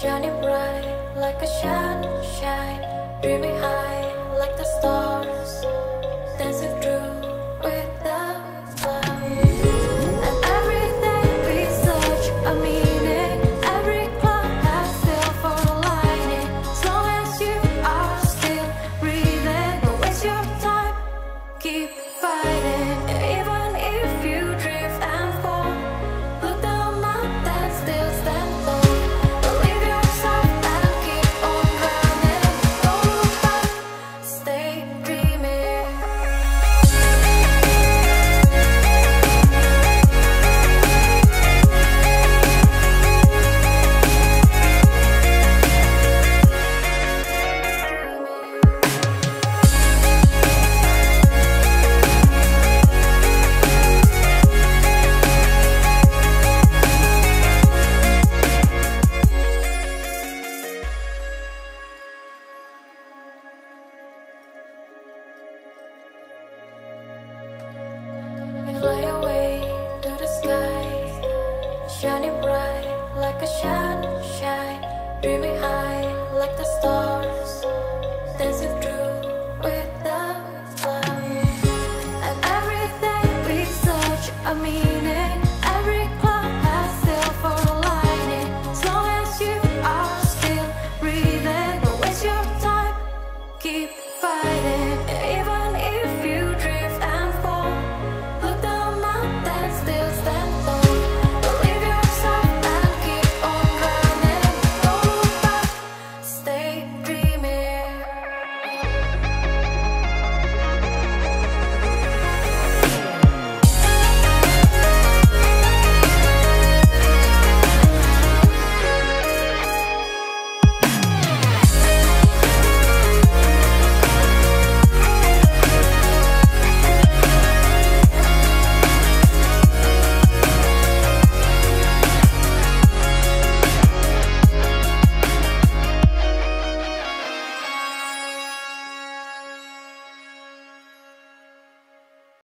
shining bright like a sunshine, dreaming high like the stars, dancing through with the clouds. And every day we search a meaning, every cloud has silver lining. As long as you are still breathing, don't waste your time, keep fighting. Even if you drift and fall, look down up and still stand tall. Believe yourself and keep on running. Don't look back, stay dreaming. Fly away to the sky, shining bright like a sunshine, dreaming high like the stars, dancing through